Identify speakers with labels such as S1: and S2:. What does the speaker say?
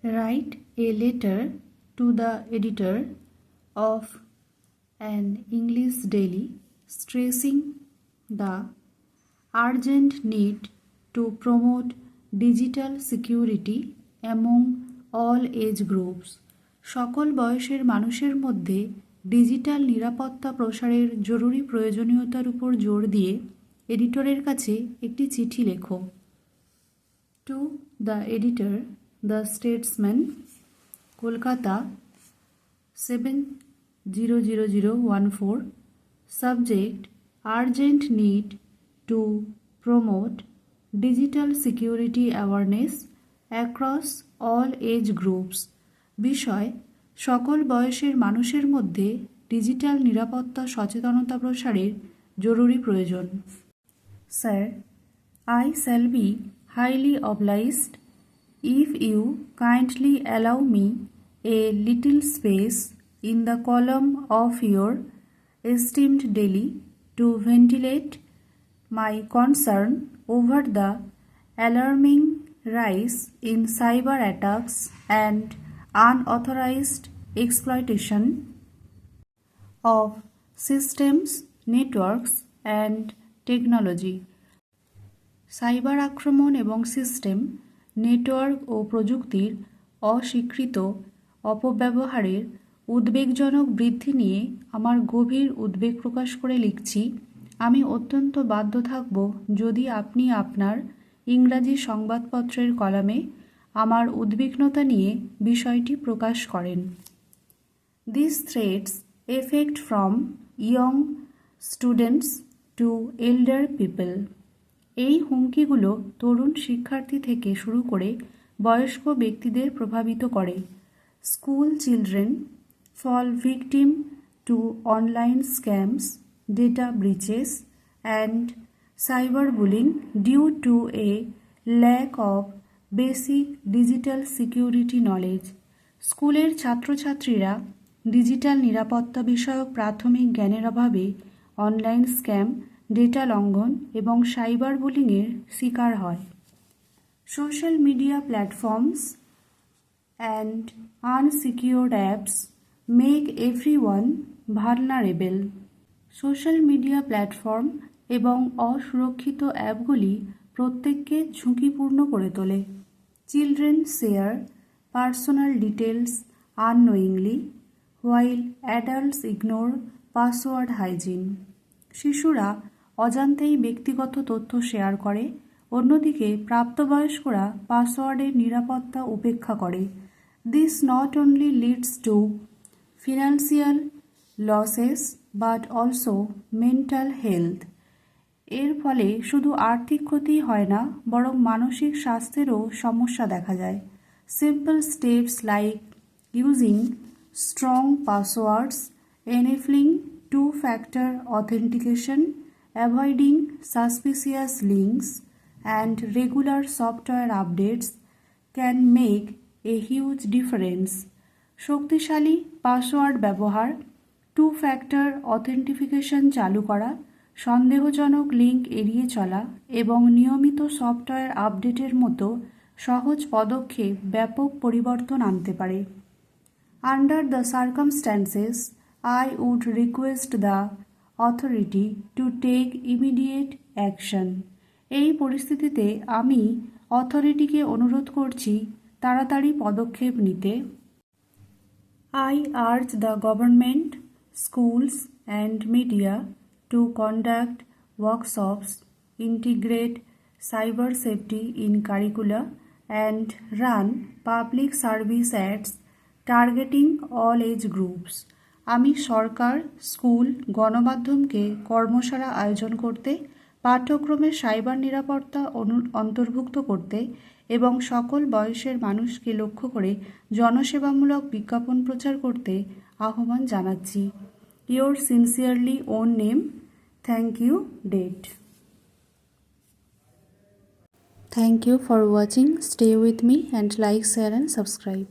S1: Write a letter to the editor of an English daily stressing the urgent need to promote digital security among all age groups. সকল বয়সের মানুষের মধ্যে digital নিরাপত্তা প্রসারের জরুরি প্রয়োজনীয়তার উপর জোর দিয়ে এডিটরের কাছে একটি চিঠি লেখো। To the editor, the Statesman, Kolkata 700014, subject urgent need to promote digital security awareness across all age groups. বিষয় সকল বয়সের মানুষের মধ্যে ডিজিটাল নিরাপত্তা সচেতনতা প্রসারের জরুরি প্রয়োজন। Sir, I shall be highly obliged if you kindly allow me a little space in the column of your esteemed daily to ventilate my concern over the alarming rise in cyber attacks and unauthorized exploitation of systems, networks and technology। Cyber আক্রমণ এবং system, network ও প্রযুক্তির অস্বীকৃত অপব্যবহারের উদ্বেগজনক বৃদ্ধি নিয়ে আমার গভীর উদ্বেগ প্রকাশ করে লিখছি। আমি অত্যন্ত বাধ্য থাকব যদি আপনি আপনার ইংরাজি সংবাদপত্রের কলামে আমার উদ্বিগ্নতা নিয়ে বিষয়টি প্রকাশ করেন। These threats affect from young students to elder people। এই হুমকিগুলো তরুণ শিক্ষার্থী থেকে শুরু করে বয়স্ক ব্যক্তিদের প্রভাবিত করে। School children fall victim to online scams, data breaches and cyberbullying due to a lack of basic digital security knowledge। স্কুলের ছাত্রছাত্রীরা ডিজিটাল নিরাপত্তা বিষয়ক প্রাথমিক জ্ঞানের অভাবে অনলাইন স্ক্যাম, ডেটা লঙ্ঘন এবং সাইবার বুলিংয়ের শিকার হয়। Social media platforms and unsecured apps make everyone vulnerable. Social media platform এবং অসুরক্ষিত অ্যাপগুলি প্রত্যেককে ঝুঁকিপূর্ণ করে তোলে। Children share personal details unknowingly while adults ignore password hygiene. শিশুরা অজান্তেই ব্যক্তিগত তথ্য শেয়ার করে, অন্যদিকে প্রাপ্তবয়স্করা পাসওয়ার্ডের নিরাপত্তা উপেক্ষা করে। This not only leads to financial losses but also mental health. এর ফলে শুধু আর্থিক ক্ষতি হয় না, বরং মানসিক স্বাস্থ্যেরও সমস্যা দেখা যায়। Simple steps like using strong passwords, enabling two-factor authentication, avoiding suspicious links, and regular software updates can make a huge difference। শক্তিশালী পাসওয়ার্ড ব্যবহার, টু-ফ্যাক্টর অথেন্টিফিকেশন চালু করা, সন্দেহজনক লিঙ্ক এড়িয়ে চলা এবং নিয়মিত সফটওয়্যার আপডেটের মতো সহজ পদক্ষেপ ব্যাপক পরিবর্তন আনতে পারে। Under the circumstances, I would request the authority to take immediate action। এই পরিস্থিতিতে আমি অথরিটিকে অনুরোধ করছি তাড়াতাড়ি পদক্ষেপ নিতে। I urge the government, schools and media to conduct workshops, integrate cyber safety in curricula and run public service ads targeting all age groups. আমি সরকার, স্কুল, গণমাধ্যমকে কর্মশালা আয়োজন করতে, পাঠ্যক্রমে সাইবার নিরাপত্তা অন্তর্ভুক্ত করতে এবং সকল বয়সের মানুষকে লক্ষ্য করে জনসেবামূলক বিজ্ঞাপন প্রচার করতে আহ্বান জানাচ্ছি। Your sincerely own name. Thank you. Date. Thank you for watching. Stay with me and like, share and subscribe.